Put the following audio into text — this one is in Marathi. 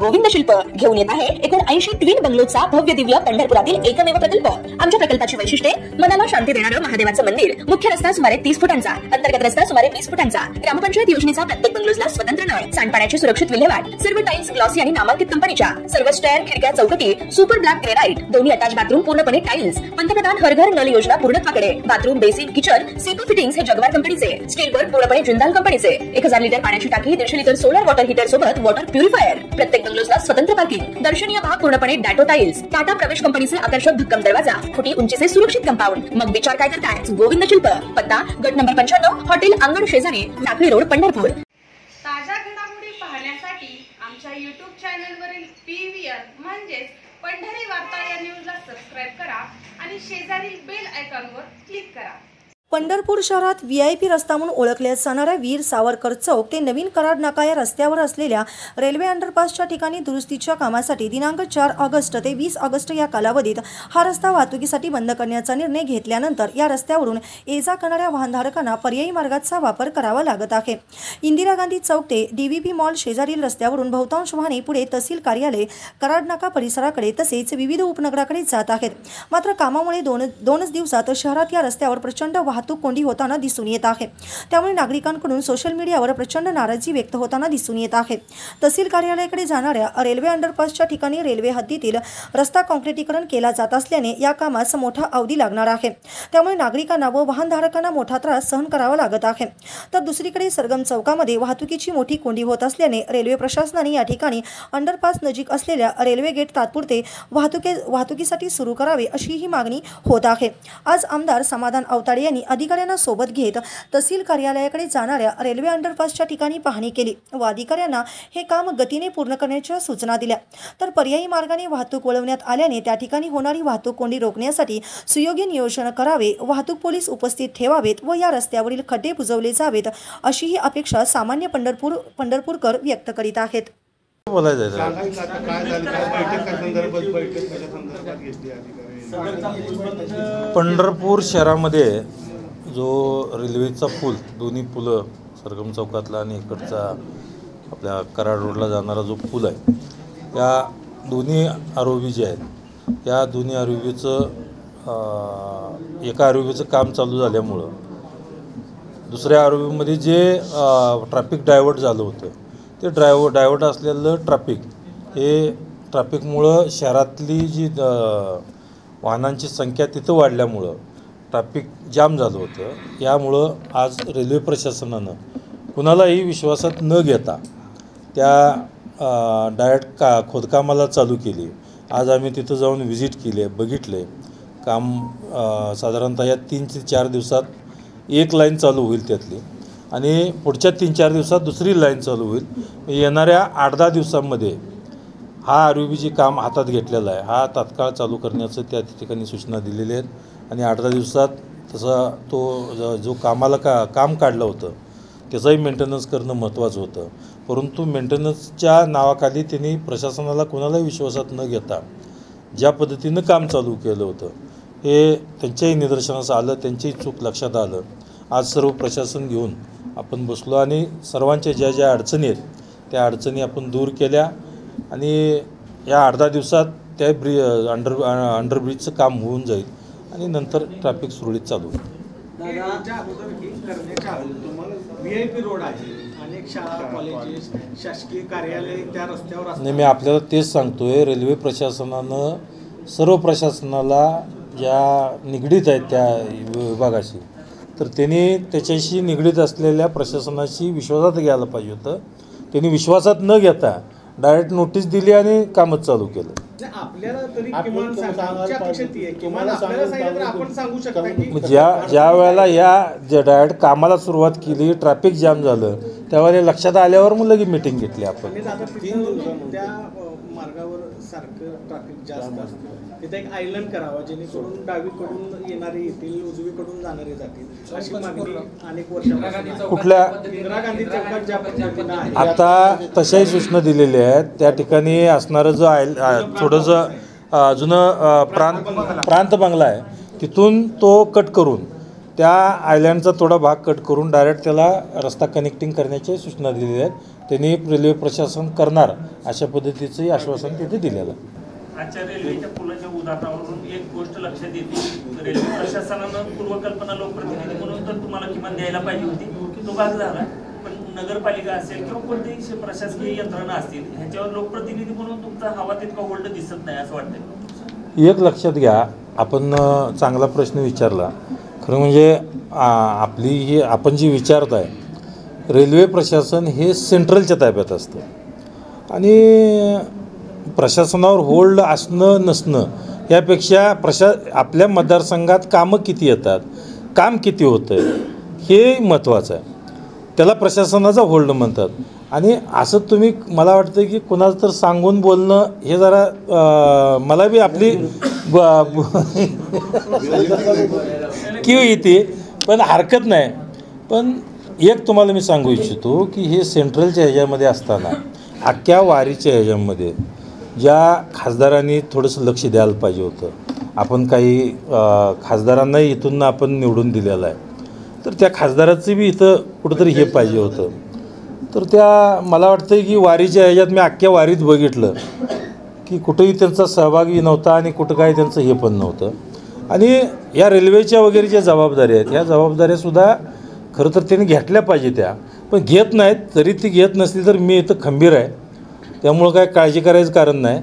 गोविंद शिल्प घेऊन येत आहे एकूण 80 ट्विन बंगलोचा भव्य दिव्य पंढरपुरातील एकमेव प्रकल्प। आमच्या प्रकल्पाची वैशिष्ट्ये मनाला शांती देणारं महादेवाचं मंदिर, मुख्य रस्ता सुमारे 30 फुटांचा, अंतर्गत रस्ता सुमारे 20 फुटांचा, ग्रामपंचायत योजनेचा प्रत्येक बंगलोजला स्वतंत्र नळ, सांडपाण्याची सुरक्षित विल्हेवाट, सर्व टाइल्स ग्लॉसी आणि नामांकित कंपनीच्या, सर्व स्टेअर, खिडक्या, चौकटी सुपर ब्लॅक ग्रेनाइट, दोन्ही अटॅच बाथरूम पूर्णपणे टाइल्स, पंतप्रधान हर घर नळ योजना पूर्णत्वाकडे, bathroom, basin, kitchen, CP fittings हे जगवार कंपनीचे, स्टील वर्क पूर्णपणे जिंदाल कंपनीचे, 1000 लिटर पाण्याची टाकी, 150 लिटर सोलर वॉटर हीटर सोबत वॉटर प्युरिफायर, प्रत्येक बंगलोजला स्वतंत्र पार्किंग, दर्शनीय भाग पूर्णपणे डॅटो टाइल्स, टाटा प्रवेश कंपनीचे आकर्षक भक्कम दरवाजा, फुटी उंचीचे सुरक्षित कंपाऊंड। मग विचार काय करताय? गोविंद शिल्प, पत्ता गट नंबर 95, हॉटेल अंगण शेजारी, टाकळी रोड, पंढरपूर। ताज्या घडामोडी पाहण्यासाठी आमच्या YouTube चॅनलवरील PVR म्हणजेच पंढरी वार्ता या न्यूजला सबस्क्राइब करा आणि शेजारील बेल आयकॉनवर क्लिक करा। पंढरपूर शहरात VIP रस्ता म्हणून ओळखल्या जाणाऱ्या वीर सावरकर चौक ते नवीन कराड नाका या रस्त्यावर असलेल्या रेल्वे अंडरपासच्या ठिकाणी दुरुस्तीच्या कामासाठी दिनांक 4 ऑगस्ट ते 20 ऑगस्ट या कालावधीत हा रस्ता वाहतुकीसाठी बंद करण्याचा निर्णय घेतल्यानंतर या रस्त्यावरून ये-जा करणाऱ्या वाहनधारकांना पर्यायी मार्गाचा वापर करावा लागत आहे। इंदिरा गांधी चौक ते DVP मॉल शेजारील रस्त्यावरून बहुतांश वाहने पुढे तहसील कार्यालय, कराड नाका परिसराकडे तसेच विविध उपनगराकडे जात आहेत। मात्र कामामुळे दोनच दिवसात शहरात या रस्त्यावर प्रचंड वाहतूक कोंडी होताना दिसून येत आहे। त्यामुळे नागरिकांकडून सोशल मीडियावर प्रचंड नाराजी व्यक्त होताना दिसून येत आहे। तहसील कार्यालयाकडे जाणाऱ्या रेल्वे अंडरपासच्या ठिकाणी रेल्वे हद्दीतील रस्ता काँक्रिटीकरण केला जात असल्याने या कामास मोठा अवधी लागणार आहे। त्यामुळे नागरिकांना व वाहनधारकांना मोठा त्रास सहन करावा लागत आहे। तर दुसरीकडे सरगम चौकामध्ये वाहतुकीची मोठी कोंडी होत असल्याने रेल्वे प्रशासनाने या ठिकाणी अंडरपास नजीक असलेल्या रेल्वे गेट तात्पुरते वाहतुकीसाठी सुरू करावे अशी ही मागणी होत आहे। आज आमदार समाधान अवताडे यांनी अधिकाऱ्यांना सोबत घेत तहसील कार्यालयाकडे जाणाऱ्या रेल्वे अंडरपासच्या ठिकाणी पाहणी केली व अधिकाऱ्यांना हे काम गतीने पूर्ण करण्याच्या सूचना दिल्या। तर पर्यायी मार्गाने वाहतूक वळवण्यात आल्याने त्या ठिकाणी होणारी वाहतूक कोंडी रोखण्यासाठी सुयोग्य नियोजन करावे, वाहतूक पोलीस उपस्थित ठेवावेत व या रस्त्यावरील खड्डे बुजवले जावेत अशी ही अपेक्षा सामान्य पंढरपूरकर व्यक्त करीत आहेत। पंढरपूर शहरामध्ये जो रेल्वेचा पूल, दोन्ही पुलं सरगम चौकातला आणि इकडचा आपल्या कराड रोडला जाणारा जो पूल आहे, या दोन्ही आरोवी जे आहेत या दोन्ही आरोवीचं एका आरोवीचं काम चालू झाल्यामुळं दुसऱ्या आरोवीमध्ये जे ट्रॅफिक डायव्हर्ट झालं होतं ते डायव्हर्ट असलेलं ट्रॅफिकमुळं शहरातली जी वाहनांची संख्या तिथं वाढल्यामुळं ट्रॅफिक जाम झालं होतं। यामुळं आज रेल्वे प्रशासनानं कुणालाही विश्वासात न घेता त्या डायरेक्ट खोदकामाला चालू केली। आज आम्ही तिथं जाऊन व्हिजिट केली, बघितले काम। साधारणतः या 3 ते 4 दिवसात एक लाईन चालू होईल त्यातली आणि पुढच्या 3-4 दिवसात दुसरी लाईन चालू होईल। येणाऱ्या 8-10 दिवसांमध्ये हा आरोवी जे काम हातात घेतलेला आहे हा तात्काळ चालू करण्याचं त्या ठिकाणी सूचना दिलेल्या आहेत आणि 8-10 दिवसात तसा तो जो काम काढलं होतं त्याचंही मेंटेनन्स करणं महत्त्वाचं होतं। परंतु मेंटेनन्सच्या नावाखाली त्यांनी प्रशासनाला कोणालाही विश्वासात न घेता ज्या पद्धतीनं काम चालू केलं होतं हे त्यांच्याही निदर्शनास आलं, त्यांचीही चूक लक्षात आलं। आज सर्व प्रशासन घेऊन आपण बसलो आणि सर्वांच्या ज्या अडचणी आहेत त्या अडचणी आपण दूर केल्या आणि या 8-10 दिवसात त्या अंडरब्रिजचं काम होऊन जाईल आणि नंतर ट्रॅफिक सुरळीत चालू होईल। VIP रोड आहे, अनेक शाळा, कॉलेजेस, शासकीय कार्यालय त्या रस्त्यावर असतात। नाही, मी आपल्याला तेच सांगतोय, रेल्वे प्रशासनानं सर्व प्रशासनाला ज्या निगडीत आहेत त्या विभागाशी तर त्यांनी त्याच्याशी निगडीत असलेल्या प्रशासनाशी विश्वासात घ्यायला पाहिजे होतं। त्यांनी विश्वासात न घेता डायरेक्ट नोटीस दिली आणि कामच चालू केलं। आपल्याला तरी किमान सांगण्याची अपेक्षा आहे, किमान आपल्याला सांगितलं तर आपण सांगू शकता की ज्या वेळेला या डायरेक्ट कामाला सुरुवात केली, ट्रॅफिक जाम झालं, त्यावेळेला लक्षात आल्यावर मग लगेच मीटिंग घेतली आपण। त्या मार्गावर सारखं ट्रॅफिक जास्त असतं, तिथे एक आयलंड करावा जेणेकरून डावीकडून येणारे येतील, उजवीकडून जाणारे जातील अशी मागणी अनेक वर्षांपासून कुठल्या इंदिरा गांधी चौकात ज्या पद्धतीनं आहे आता तशाही सूचना दिलेल्या आहेत। त्या ठिकाणी असणारं जो थोडंसं जुनं प्रांत बंगला आहे तिथून तो कट करून त्या आयलँडचा थोडा भाग कट करून डायरेक्ट त्याला रस्ता कनेक्टिंग करण्याची सूचना दिलेल्या आहेत। त्यांनी रेल्वे प्रशासन करणार अशा पद्धतीचंही आश्वासन तिथे दिलेलं आहे. आजच्या रेल्वेच्या पुलाच्या उदाहरणावरून एक गोष्ट लक्षात येते, रेल्वे प्रशासनानं पूर्वकल्पना लोकप्रतिनिधी म्हणून तर तुम्हाला किमान द्यायला पाहिजे होती, की तो भाग झाला. पण नगरपालिका असेल किंवा कोणतीही प्रशासकीय यंत्रणा असतील ह्याच्यावर लोकप्रतिनिधी म्हणून तुमचा हवा तितका होल्ड दिसत नाही असं वाटतंय. एक लक्षात घ्या, आपण चांगला प्रश्न विचारला. खरं म्हणजे आपली ही आपण जी विचारत आहे, रेल्वे प्रशासन हे सेंट्रलच्या ताब्यात असतं आणि प्रशासनावर होल्ड असणं नसणं यापेक्षा आपल्या मतदारसंघात कामं किती येतात, काम किती होतं हे महत्त्वाचं आहे. त्याला प्रशासनाचा होल्ड म्हणतात. आणि असं तुम्ही मला वाटतं की कुणाचं तर सांगून बोलणं हे जरा मला बी आपली किंवा येते, पण हरकत नाही. पण एक तुम्हाला मी सांगू इच्छितो की हे सेंट्रलच्या ह्याच्यामध्ये असताना अख्ख्या वारीच्या ह्याच्यामध्ये ज्या खासदारांनी थोडंसं लक्ष द्यायला पाहिजे होतं, आपण काही खासदारांनाही इथून आपण निवडून दिलेलं आहे, तर त्या खासदाराचं बी इथं कुठंतरी हे पाहिजे होतं. तर त्या मला वाटतं की वारीच्या ह्याच्यात मी अख्ख्या वारीत बघितलं की कुठंही त्यांचा सहभागी नव्हता आणि कुठं काही त्यांचं हे पण नव्हतं. आणि या रेल्वेच्या वगैरे ज्या जबाबदाऱ्या आहेत ह्या जबाबदाऱ्यासुद्धा खरं तर त्यांनी घेतल्या पाहिजे त्या, पण घेत नाहीत. जरी ती घेत नसली तर मी इथं खंबीर आहे, त्यामुळं काय काळजी करायचं कारण नाही.